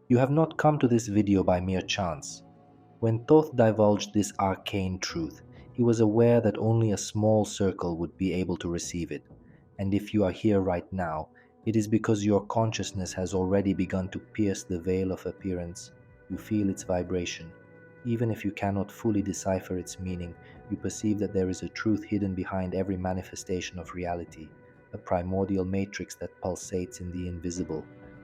You have not come to this video by mere chance. When Thoth divulged this arcane truth, he was aware that only a small circle would be able to receive it. And if you are here right now, it is because your consciousness has already begun to pierce the veil of appearance. You feel its vibration. Even if you cannot fully decipher its meaning, you perceive that there is a truth hidden behind every manifestation of reality, a primordial matrix that pulsates in the invisible,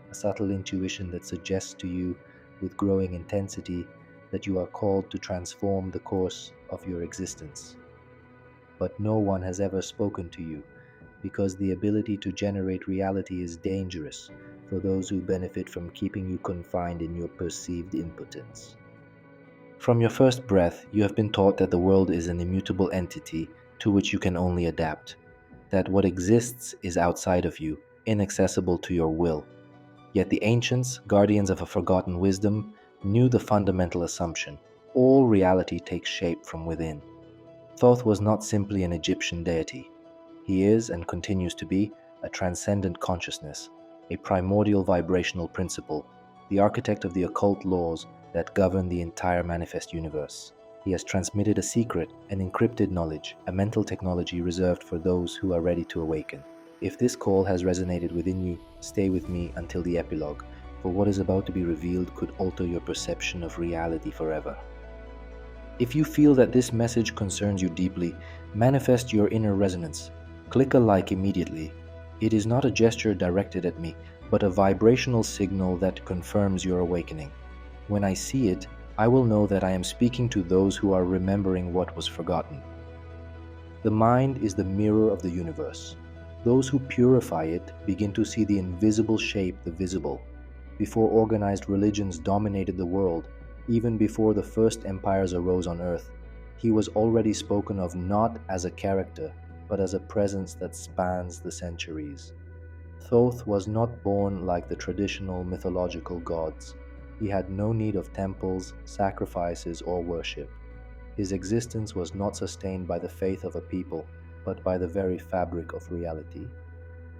a subtle intuition that suggests to you with growing intensity that you are called to transform the course of your existence. But no one has ever spoken to you, because the ability to generate reality is dangerous for those who benefit from keeping you confined in your perceived impotence. From your first breath, you have been taught that the world is an immutable entity to which you can only adapt, that what exists is outside of you, inaccessible to your will. Yet the ancients, guardians of a forgotten wisdom, knew the fundamental assumption: all reality takes shape from within. Thoth was not simply an Egyptian deity. He is, and continues to be, a transcendent consciousness, a primordial vibrational principle, the architect of the occult laws that govern the entire manifest universe. He has transmitted a secret, an encrypted knowledge, a mental technology reserved for those who are ready to awaken. If this call has resonated within you, stay with me until the epilogue, for what is about to be revealed could alter your perception of reality forever. If you feel that this message concerns you deeply, manifest your inner resonance. Click a like immediately. It is not a gesture directed at me, but a vibrational signal that confirms your awakening. When I see it, I will know that I am speaking to those who are remembering what was forgotten. The mind is the mirror of the universe. Those who purify it begin to see the invisible shape the visible. Before organized religions dominated the world, even before the first empires arose on earth, he was already spoken of not as a character, but as a presence that spans the centuries. Thoth was not born like the traditional mythological gods. He had no need of temples, sacrifices, or worship. His existence was not sustained by the faith of a people, but by the very fabric of reality.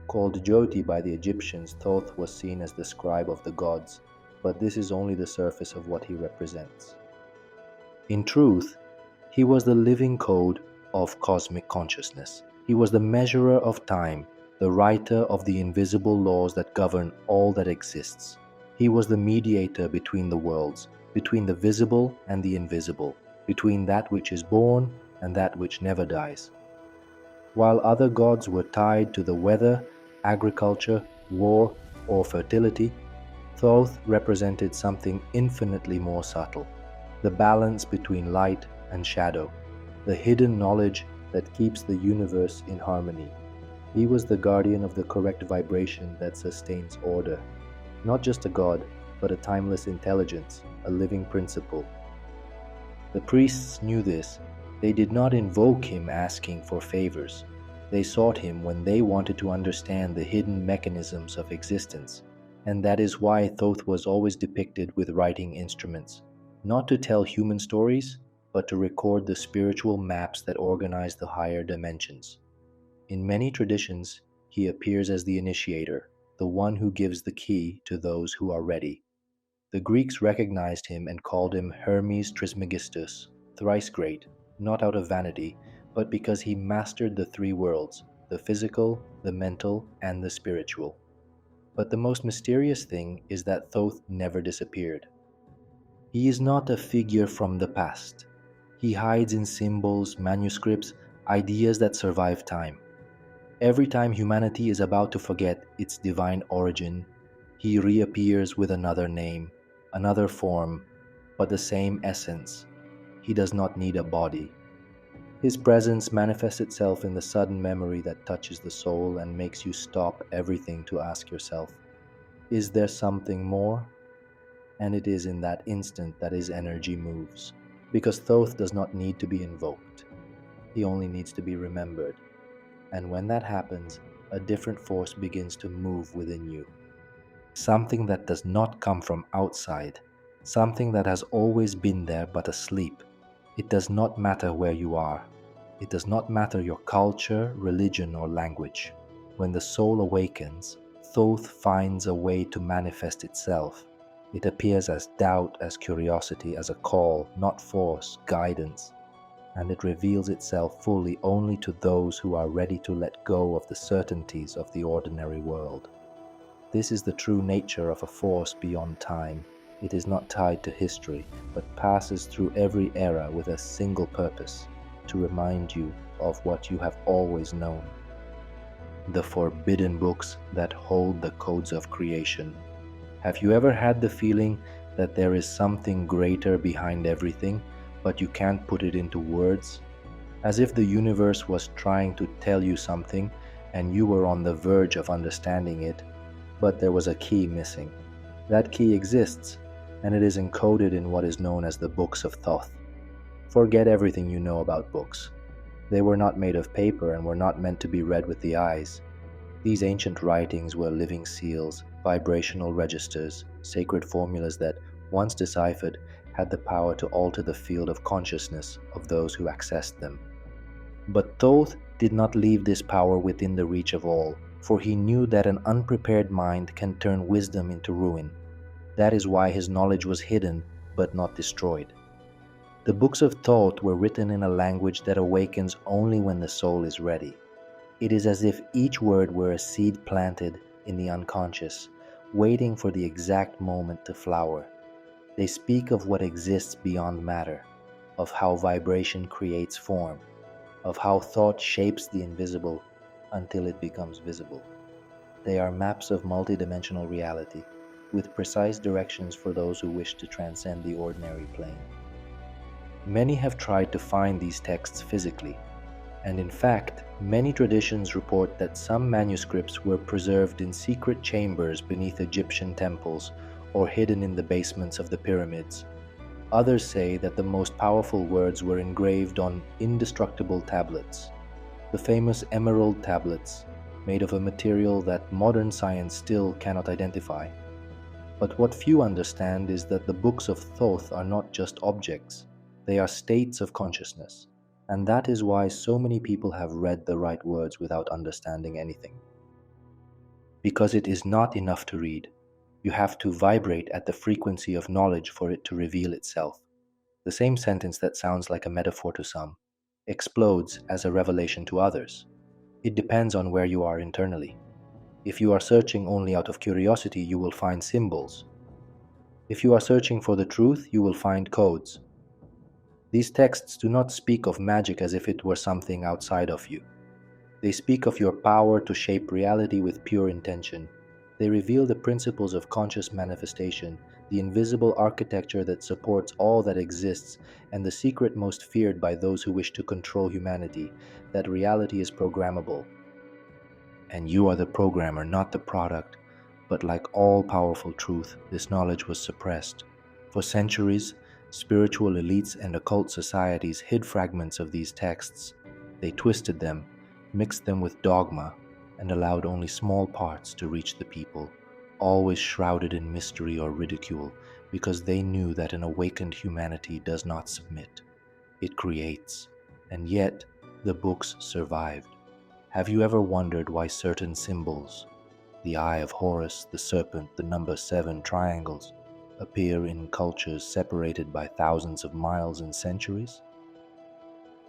Called Jyoti by the Egyptians, Thoth was seen as the scribe of the gods, but this is only the surface of what he represents. In truth, he was the living code of cosmic consciousness. He was the measurer of time, the writer of the invisible laws that govern all that exists. He was the mediator between the worlds, between the visible and the invisible, between that which is born and that which never dies. While other gods were tied to the weather, agriculture, war, or fertility, Thoth represented something infinitely more subtle: the balance between light and shadow, the hidden knowledge that keeps the universe in harmony. He was the guardian of the correct vibration that sustains order. Not just a god, but a timeless intelligence, a living principle. The priests knew this. They did not invoke him asking for favors. They sought him when they wanted to understand the hidden mechanisms of existence. And that is why Thoth was always depicted with writing instruments, not to tell human stories, but to record the spiritual maps that organize the higher dimensions. In many traditions, he appears as the initiator, the one who gives the key to those who are ready. The Greeks recognized him and called him Hermes Trismegistus, thrice great, not out of vanity, but because he mastered the three worlds: the physical, the mental, and the spiritual. But the most mysterious thing is that Thoth never disappeared. He is not a figure from the past. He hides in symbols, manuscripts, ideas that survive time. Every time humanity is about to forget its divine origin, he reappears with another name, another form, but the same essence. He does not need a body. His presence manifests itself in the sudden memory that touches the soul and makes you stop everything to ask yourself, is there something more? And it is in that instant that his energy moves, because Thoth does not need to be invoked. He only needs to be remembered. And when that happens, a different force begins to move within you. Something that does not come from outside, something that has always been there but asleep. It does not matter where you are. It does not matter your culture, religion, or language. When the soul awakens, Thoth finds a way to manifest itself. It appears as doubt, as curiosity, as a call, not force, guidance, and it reveals itself fully only to those who are ready to let go of the certainties of the ordinary world. This is the true nature of a force beyond time. It is not tied to history, but passes through every era with a single purpose: to remind you of what you have always known. The forbidden books that hold the codes of creation. Have you ever had the feeling that there is something greater behind everything, but you can't put it into words? As if the universe was trying to tell you something and you were on the verge of understanding it, but there was a key missing. That key exists, and it is encoded in what is known as the Books of Thoth. Forget everything you know about books. They were not made of paper and were not meant to be read with the eyes. These ancient writings were living seals, vibrational registers, sacred formulas that, once deciphered, had the power to alter the field of consciousness of those who accessed them. But Thoth did not leave this power within the reach of all, for he knew that an unprepared mind can turn wisdom into ruin. That is why his knowledge was hidden, but not destroyed. The books of Thoth were written in a language that awakens only when the soul is ready. It is as if each word were a seed planted in the unconscious, waiting for the exact moment to flower. They speak of what exists beyond matter, of how vibration creates form, of how thought shapes the invisible until it becomes visible. They are maps of multidimensional reality, with precise directions for those who wish to transcend the ordinary plane. Many have tried to find these texts physically, and in fact, many traditions report that some manuscripts were preserved in secret chambers beneath Egyptian temples or hidden in the basements of the pyramids. Others say that the most powerful words were engraved on indestructible tablets, the famous emerald tablets, made of a material that modern science still cannot identify. But what few understand is that the books of Thoth are not just objects, they are states of consciousness. And that is why so many people have read the right words without understanding anything. Because it is not enough to read. You have to vibrate at the frequency of knowledge for it to reveal itself. The same sentence that sounds like a metaphor to some explodes as a revelation to others. It depends on where you are internally. If you are searching only out of curiosity, you will find symbols. If you are searching for the truth, you will find codes. These texts do not speak of magic as if it were something outside of you. They speak of your power to shape reality with pure intention. They reveal the principles of conscious manifestation, the invisible architecture that supports all that exists, and the secret most feared by those who wish to control humanity, that reality is programmable. And you are the programmer, not the product. But like all powerful truth, this knowledge was suppressed. For centuries, spiritual elites and occult societies hid fragments of these texts. They twisted them, mixed them with dogma, and allowed only small parts to reach the people, always shrouded in mystery or ridicule, because they knew that an awakened humanity does not submit. It creates, and yet the books survived. Have you ever wondered why certain symbols, the eye of Horus, the serpent, the number 7 triangles, appear in cultures separated by thousands of miles and centuries?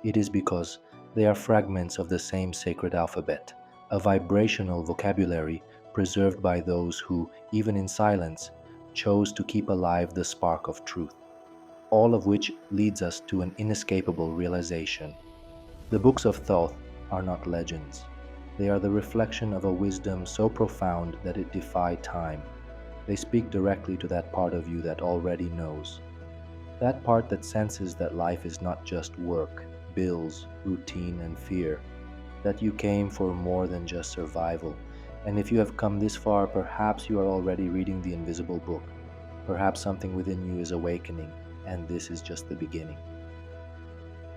It is because they are fragments of the same sacred alphabet, a vibrational vocabulary preserved by those who, even in silence, chose to keep alive the spark of truth, all of which leads us to an inescapable realization. The books of Thoth are not legends. They are the reflection of a wisdom so profound that it defies time. They speak directly to that part of you that already knows. That part that senses that life is not just work, bills, routine, and fear. That you came for more than just survival. And if you have come this far, perhaps you are already reading the invisible book. Perhaps something within you is awakening, and this is just the beginning.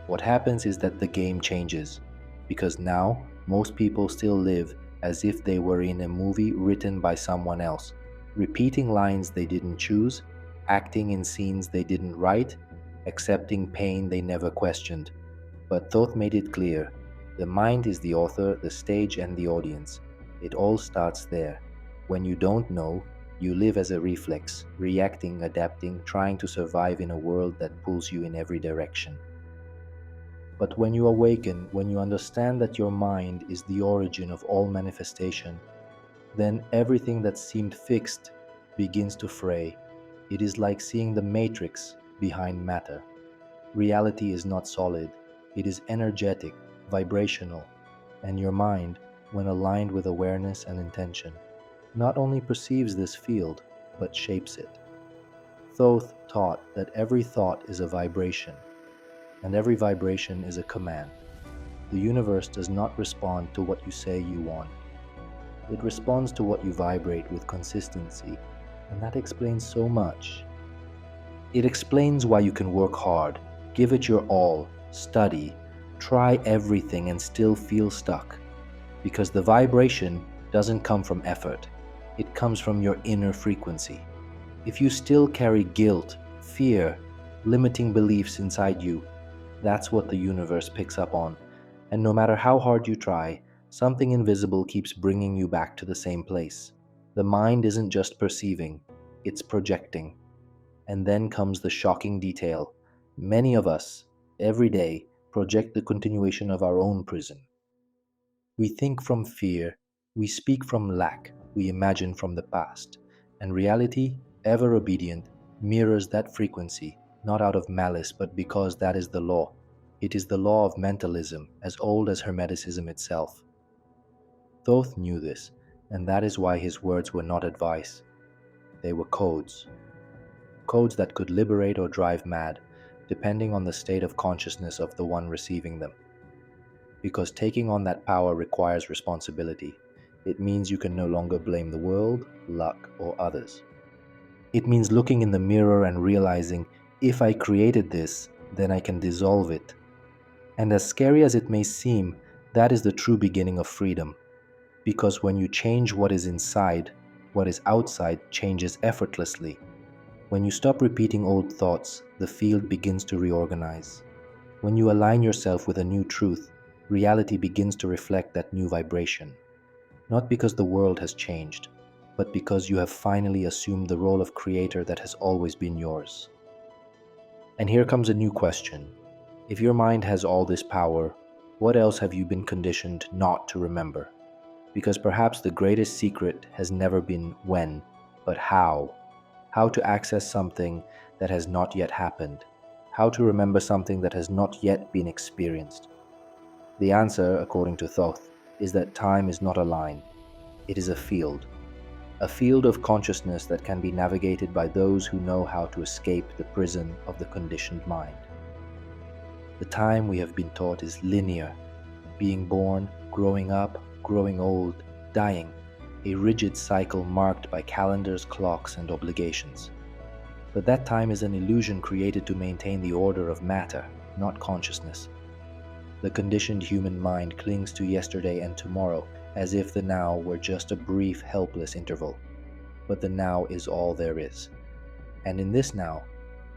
What happens is that the game changes, because now most people still live as if they were in a movie written by someone else, repeating lines they didn't choose, acting in scenes they didn't write, accepting pain they never questioned. But Thoth made it clear, the mind is the author, the stage, and the audience. It all starts there. When you don't know, You live as a reflex, reacting, adapting, trying to survive in a world that pulls you in every direction. But when you awaken, when you understand that your mind is the origin of all manifestation, then everything that seemed fixed begins to fray. It is like seeing the matrix behind matter. Reality is not solid, it is energetic, vibrational, and your mind, when aligned with awareness and intention, not only perceives this field, but shapes it. Thoth taught that every thought is a vibration, and every vibration is a command. The universe does not respond to what you say you want. It responds to what you vibrate with consistency, and that explains so much. It explains why you can work hard, give it your all, study, try everything and still feel stuck. Because the vibration doesn't come from effort, it comes from your inner frequency. If you still carry guilt, fear, limiting beliefs inside you, that's what the universe picks up on. And no matter how hard you try, something invisible keeps bringing you back to the same place. The mind isn't just perceiving, it's projecting. And then comes the shocking detail. Many of us, every day, project the continuation of our own prison. We think from fear, we speak from lack, we imagine from the past. And reality, ever obedient, mirrors that frequency, not out of malice, but because that is the law. It is the law of mentalism, as old as Hermeticism itself. Thoth knew this, and that is why his words were not advice. They were codes. Codes that could liberate or drive mad, depending on the state of consciousness of the one receiving them. Because taking on that power requires responsibility. It means you can no longer blame the world, luck, or others. It means looking in the mirror and realizing, if I created this, then I can dissolve it. And as scary as it may seem, that is the true beginning of freedom. Because when you change what is inside, what is outside changes effortlessly. When you stop repeating old thoughts, the field begins to reorganize. When you align yourself with a new truth, reality begins to reflect that new vibration. Not because the world has changed, but because you have finally assumed the role of creator that has always been yours. And here comes a new question. If your mind has all this power, what else have you been conditioned not to remember? Because perhaps the greatest secret has never been when, but how. How to access something that has not yet happened. How to remember something that has not yet been experienced. The answer, according to Thoth, is that time is not a line. It is a field of consciousness that can be navigated by those who know how to escape the prison of the conditioned mind. The time we have been taught is linear, being born, growing up, growing old, dying, a rigid cycle marked by calendars, clocks, and obligations. But that time is an illusion created to maintain the order of matter, not consciousness. The conditioned human mind clings to yesterday and tomorrow as if the now were just a brief, helpless interval. But the now is all there is. And in this now,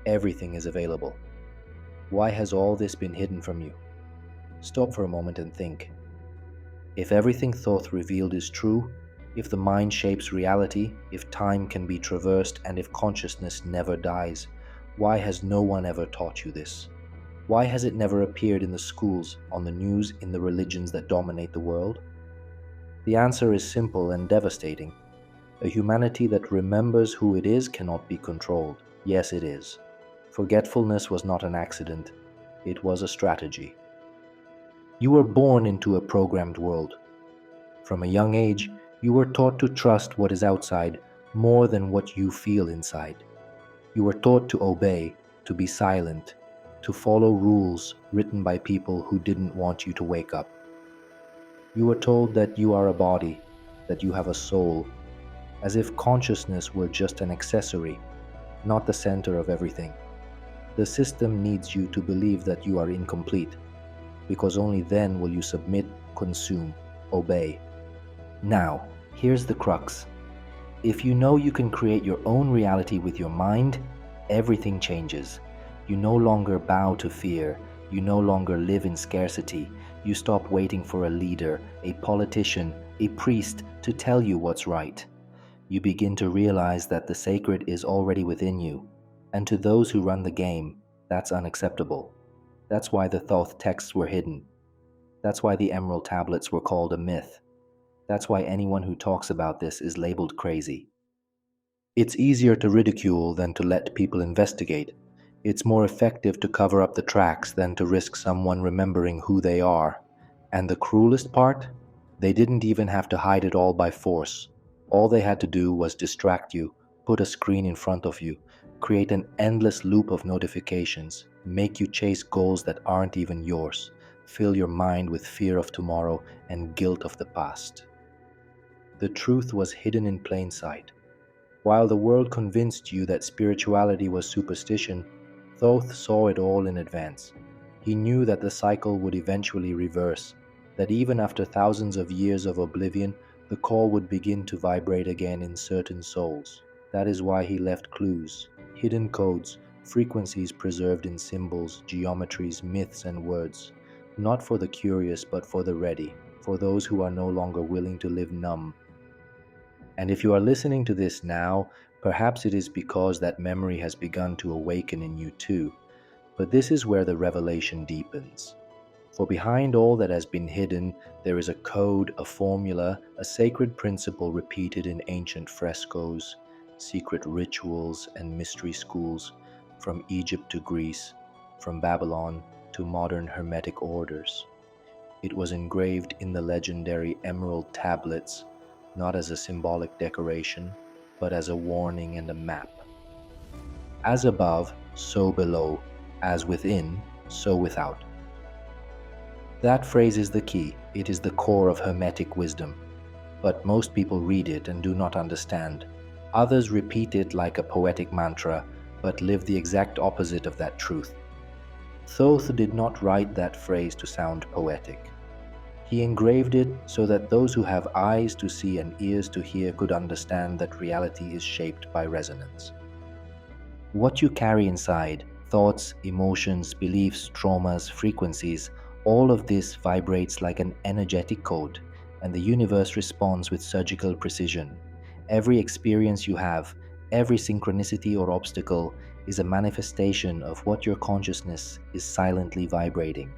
everything is available. Why has all this been hidden from you? Stop for a moment and think. If everything Thoth revealed is true, if the mind shapes reality, if time can be traversed, and if consciousness never dies, why has no one ever taught you this? Why has it never appeared in the schools, on the news, in the religions that dominate the world? The answer is simple and devastating. A humanity that remembers who it is cannot be controlled. Yes, it is. Forgetfulness was not an accident. It was a strategy. You were born into a programmed world. From a young age, you were taught to trust what is outside more than what you feel inside. You were taught to obey, to be silent, to follow rules written by people who didn't want you to wake up. You were told that you are a body, that you have a soul, as if consciousness were just an accessory, not the center of everything. The system needs you to believe that you are incomplete, because only then will you submit, consume, obey. Now, here's the crux. If you know you can create your own reality with your mind, everything changes. You no longer bow to fear. You no longer live in scarcity. You stop waiting for a leader, a politician, a priest to tell you what's right. You begin to realize that the sacred is already within you, and to those who run the game, that's unacceptable. That's why the Thoth texts were hidden. That's why the Emerald Tablets were called a myth. That's why anyone who talks about this is labeled crazy. It's easier to ridicule than to let people investigate. It's more effective to cover up the tracks than to risk someone remembering who they are. And the cruelest part? They didn't even have to hide it all by force. All they had to do was distract you, put a screen in front of you, create an endless loop of notifications, make you chase goals that aren't even yours, fill your mind with fear of tomorrow and guilt of the past. The truth was hidden in plain sight. While the world convinced you that spirituality was superstition, Thoth saw it all in advance. He knew that the cycle would eventually reverse, that even after thousands of years of oblivion, the call would begin to vibrate again in certain souls. That is why he left clues, hidden codes, frequencies preserved in symbols, geometries, myths, and words, not for the curious but for the ready, for those who are no longer willing to live numb. And if you are listening to this now, perhaps it is because that memory has begun to awaken in you too. But this is where the revelation deepens. For behind all that has been hidden, there is a code, a formula, a sacred principle repeated in ancient frescoes, secret rituals, and mystery schools, from Egypt to Greece, from Babylon to modern Hermetic orders. It was engraved in the legendary emerald tablets, not as a symbolic decoration, but as a warning and a map. As above, so below, as within, so without. That phrase is the key. It is the core of Hermetic wisdom. But most people read it and do not understand. Others repeat it like a poetic mantra, but live the exact opposite of that truth. Thoth did not write that phrase to sound poetic. He engraved it so that those who have eyes to see and ears to hear could understand that reality is shaped by resonance. What you carry inside, thoughts, emotions, beliefs, traumas, frequencies, all of this vibrates like an energetic code, and the universe responds with surgical precision. Every experience you have, every synchronicity or obstacle, is a manifestation of what your consciousness is silently vibrating.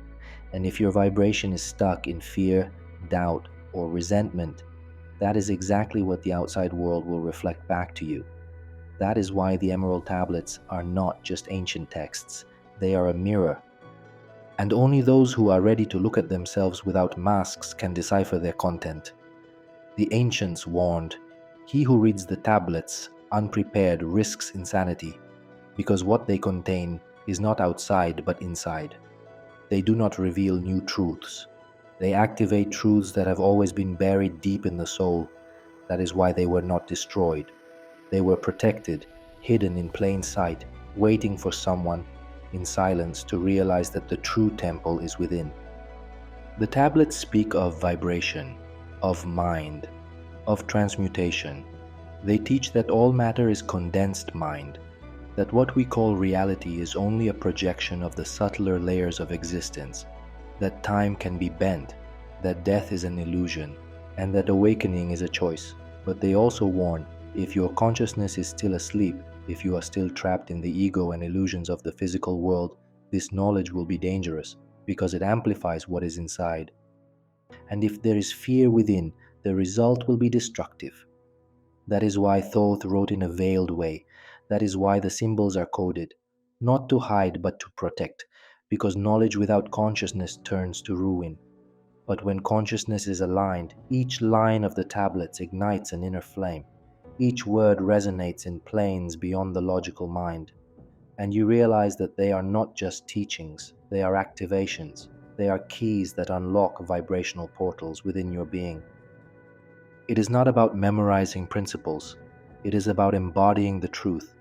And if your vibration is stuck in fear, doubt, or resentment, that is exactly what the outside world will reflect back to you. That is why the Emerald Tablets are not just ancient texts, they are a mirror. And only those who are ready to look at themselves without masks can decipher their content. The ancients warned, "He who reads the tablets unprepared risks insanity, because what they contain is not outside but inside." They do not reveal new truths. They activate truths that have always been buried deep in the soul. That is why they were not destroyed. They were protected, hidden in plain sight, waiting for someone, in silence, to realize that the true temple is within. The tablets speak of vibration, of mind, of transmutation. They teach that all matter is condensed mind, that what we call reality is only a projection of the subtler layers of existence, that time can be bent, that death is an illusion, and that awakening is a choice. But they also warn, if your consciousness is still asleep, if you are still trapped in the ego and illusions of the physical world, this knowledge will be dangerous, because it amplifies what is inside. And if there is fear within, the result will be destructive. That is why Thoth wrote in a veiled way. That is why the symbols are coded, not to hide but to protect, because knowledge without consciousness turns to ruin. But when consciousness is aligned, each line of the tablets ignites an inner flame. Each word resonates in planes beyond the logical mind. And you realize that they are not just teachings, they are activations. They are keys that unlock vibrational portals within your being. It is not about memorizing principles. It is about embodying the truth.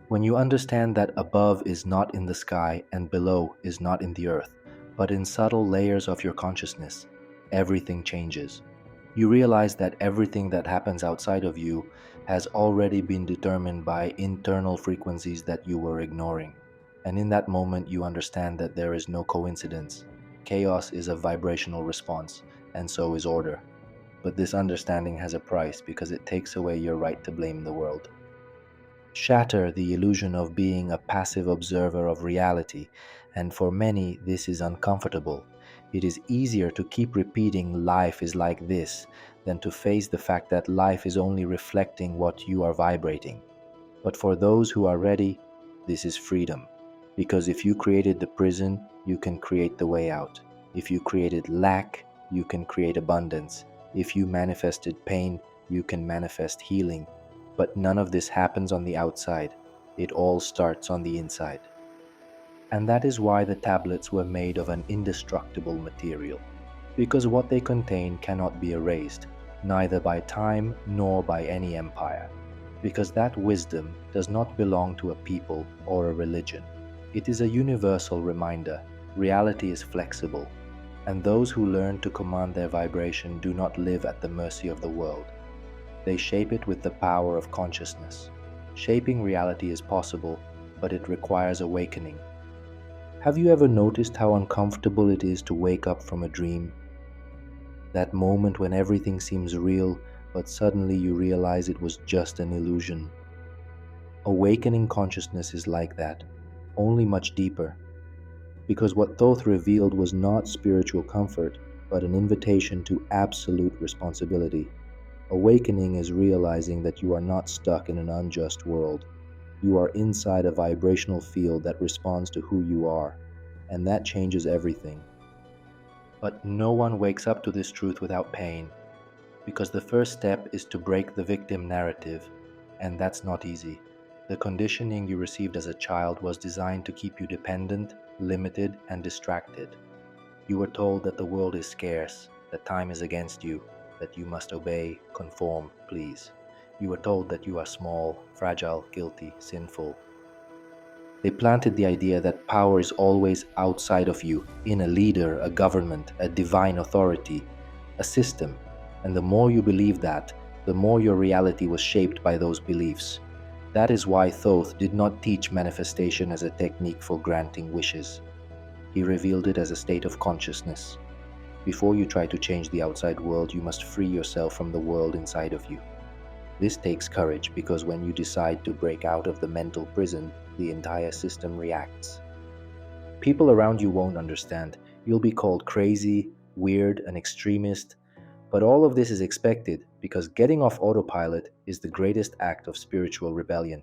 When you understand that above is not in the sky and below is not in the earth, but in subtle layers of your consciousness, everything changes. You realize that everything that happens outside of you has already been determined by internal frequencies that you were ignoring. And in that moment, you understand that there is no coincidence. Chaos is a vibrational response, and so is order. but this understanding has a price because it takes away your right to blame the world. Shatter the illusion of being a passive observer of reality, and for many this is uncomfortable. It is easier to keep repeating life is like this than to face the fact that life is only reflecting what you are vibrating. But for those who are ready, this is freedom. Because if you created the prison, you can create the way out. If you created lack, you can create abundance. If you manifested pain, you can manifest healing. But none of this happens on the outside. It all starts on the inside. And that is why the tablets were made of an indestructible material. Because what they contain cannot be erased, neither by time nor by any empire. Because that wisdom does not belong to a people or a religion. It is a universal reminder. Reality is flexible, and those who learn to command their vibration do not live at the mercy of the world. They shape it with the power of consciousness. Shaping reality is possible, but it requires awakening. Have you ever noticed how uncomfortable it is to wake up from a dream? That moment when everything seems real, but suddenly you realize it was just an illusion. Awakening consciousness is like that, only much deeper. Because what Thoth revealed was not spiritual comfort, but an invitation to absolute responsibility. Awakening is realizing that you are not stuck in an unjust world. You are inside a vibrational field that responds to who you are, and that changes everything. But no one wakes up to this truth without pain, because the first step is to break the victim narrative, and that's not easy. The conditioning you received as a child was designed to keep you dependent, limited, and distracted. You were told that the world is scarce, that time is against you, that you must obey, conform, please. You were told that you are small, fragile, guilty, sinful. They planted the idea that power is always outside of you, in a leader, a government, a divine authority, a system. And the more you believe that, the more your reality was shaped by those beliefs. That is why Thoth did not teach manifestation as a technique for granting wishes. He revealed it as a state of consciousness. Before you try to change the outside world, you must free yourself from the world inside of you. This takes courage because when you decide to break out of the mental prison, the entire system reacts. People around you won't understand. You'll be called crazy, weird, an extremist. But all of this is expected because getting off autopilot is the greatest act of spiritual rebellion.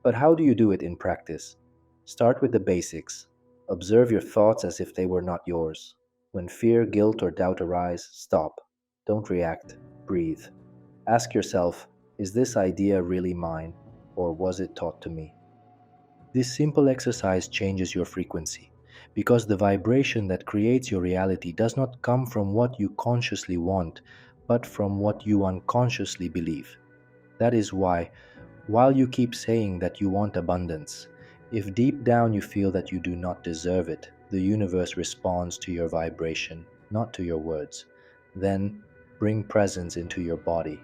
But how do you do it in practice? Start with the basics. Observe your thoughts as if they were not yours. When fear, guilt, or doubt arise, stop. Don't react. Breathe. Ask yourself, is this idea really mine, or was it taught to me? This simple exercise changes your frequency, because the vibration that creates your reality does not come from what you consciously want, but from what you unconsciously believe. That is why, while you keep saying that you want abundance, if deep down you feel that you do not deserve it, the universe responds to your vibration, not to your words. Then, bring presence into your body.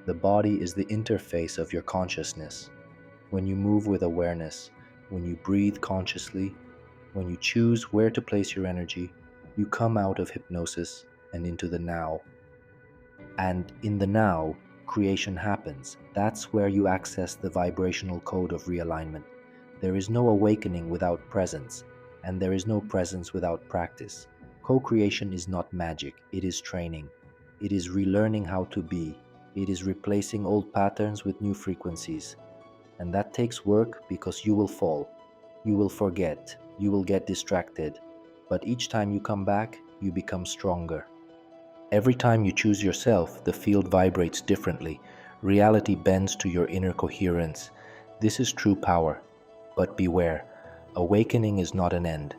The body is the interface of your consciousness. When you move with awareness, when you breathe consciously, when you choose where to place your energy, you come out of hypnosis and into the now. And in the now, creation happens. That's where you access the vibrational code of realignment. There is no awakening without presence, and there is no presence without practice. Co-creation is not magic, it is training. It is relearning how to be. It is replacing old patterns with new frequencies. And that takes work because you will fall. You will forget. You will get distracted. But each time you come back, you become stronger. Every time you choose yourself, the field vibrates differently. Reality bends to your inner coherence. This is true power. But beware, awakening is not an end.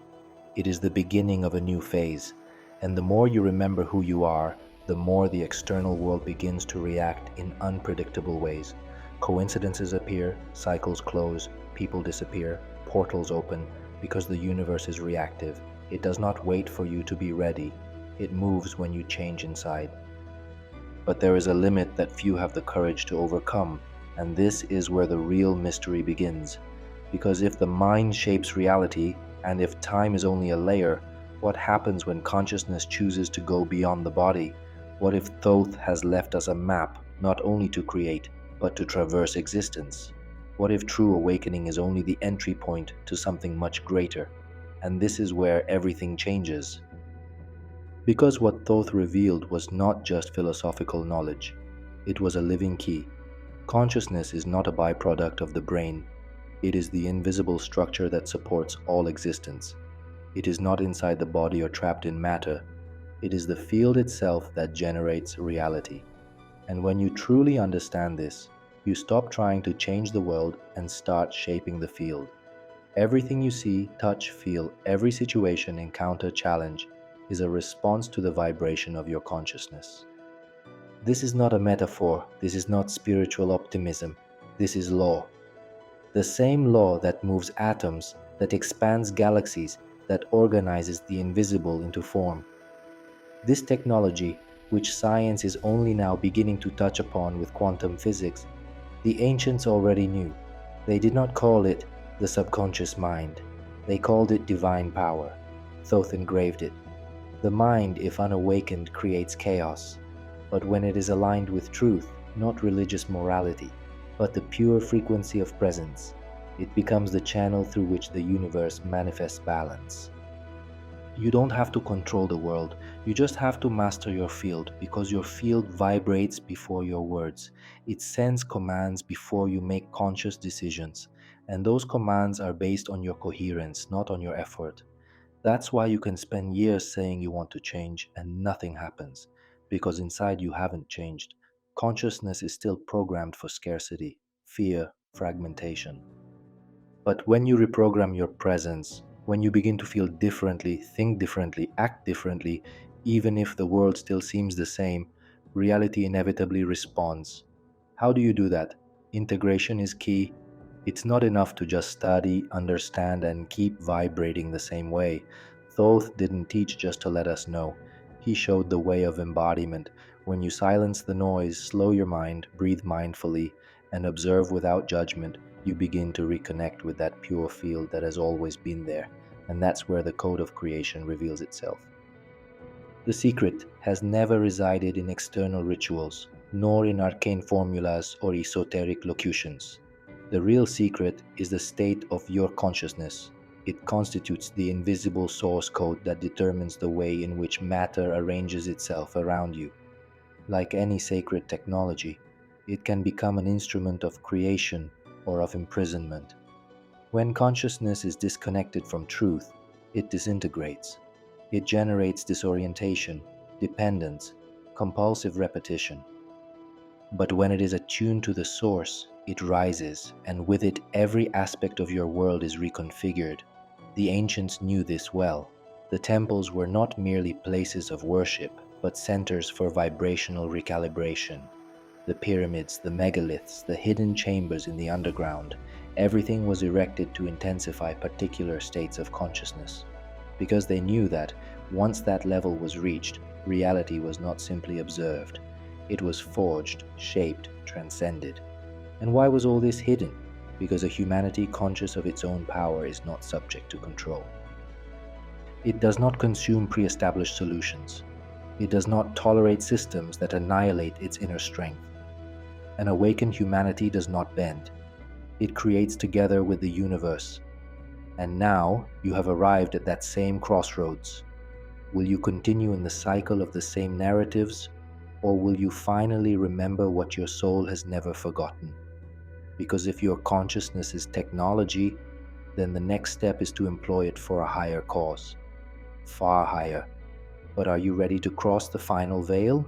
It is the beginning of a new phase. And the more you remember who you are, the more the external world begins to react in unpredictable ways. Coincidences appear, cycles close, people disappear, portals open, because the universe is reactive. It does not wait for you to be ready. It moves when you change inside. But there is a limit that few have the courage to overcome, and this is where the real mystery begins. Because if the mind shapes reality, and if time is only a layer, what happens when consciousness chooses to go beyond the body? What if Thoth has left us a map not only to create, but to traverse existence? What if true awakening is only the entry point to something much greater, and this is where everything changes? Because what Thoth revealed was not just philosophical knowledge, it was a living key. Consciousness is not a byproduct of the brain, it is the invisible structure that supports all existence. It is not inside the body or trapped in matter, it is the field itself that generates reality. And when you truly understand this, you stop trying to change the world and start shaping the field. Everything you see, touch, feel, every situation, encounter, challenge is a response to the vibration of your consciousness. This is not a metaphor, this is not spiritual optimism, this is law. The same law that moves atoms, that expands galaxies, that organizes the invisible into form. This technology, which science is only now beginning to touch upon with quantum physics, the ancients already knew. They did not call it the subconscious mind. They called it divine power. Thoth engraved it. The mind, if unawakened, creates chaos. But when it is aligned with truth, not religious morality, but the pure frequency of presence, it becomes the channel through which the universe manifests balance. You don't have to control the world, you just have to master your field, because your field vibrates before your words. It sends commands before you make conscious decisions, and those commands are based on your coherence, not on your effort. That's why you can spend years saying you want to change and nothing happens, because inside you haven't changed. Consciousness is still programmed for scarcity, fear, fragmentation. But when you reprogram your presence, when you begin to feel differently, think differently, act differently, even if the world still seems the same, reality inevitably responds. How do you do that? Integration is key. It's not enough to just study, understand, and keep vibrating the same way. Thoth didn't teach just to let us know. He showed the way of embodiment. When you silence the noise, slow your mind, breathe mindfully, and observe without judgment, you begin to reconnect with that pure field that has always been there, and that's where the code of creation reveals itself. The secret has never resided in external rituals, nor in arcane formulas or esoteric locutions. The real secret is the state of your consciousness. It constitutes the invisible source code that determines the way in which matter arranges itself around you. Like any sacred technology, it can become an instrument of creation or of imprisonment. When consciousness is disconnected from truth, it disintegrates. It generates disorientation, dependence, compulsive repetition. But when it is attuned to the source, it rises, and with it every aspect of your world is reconfigured. The ancients knew this well. The temples were not merely places of worship, but centers for vibrational recalibration. The pyramids, the megaliths, the hidden chambers in the underground, everything was erected to intensify particular states of consciousness, because they knew that once that level was reached, reality was not simply observed. It was forged, shaped, transcended. And why was all this hidden? Because a humanity conscious of its own power is not subject to control. It does not consume pre-established solutions. It does not tolerate systems that annihilate its inner strength. An awakened humanity does not bend. It creates together with the universe. And now you have arrived at that same crossroads. Will you continue in the cycle of the same narratives, or will you finally remember what your soul has never forgotten? Because if your consciousness is technology, then the next step is to employ it for a higher cause. Far higher. But are you ready to cross the final veil?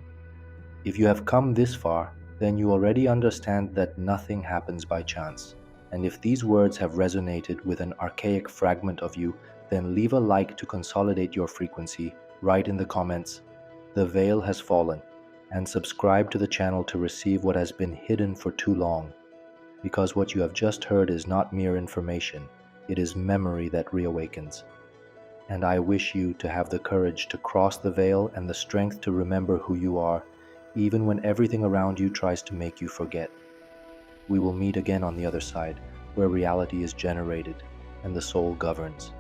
If you have come this far, then you already understand that nothing happens by chance. And if these words have resonated with an archaic fragment of you, then leave a like to consolidate your frequency, write in the comments, "The veil has fallen," and subscribe to the channel to receive what has been hidden for too long. Because what you have just heard is not mere information, it is memory that reawakens. And I wish you to have the courage to cross the veil and the strength to remember who you are, even when everything around you tries to make you forget. We will meet again on the other side, where reality is generated and the soul governs.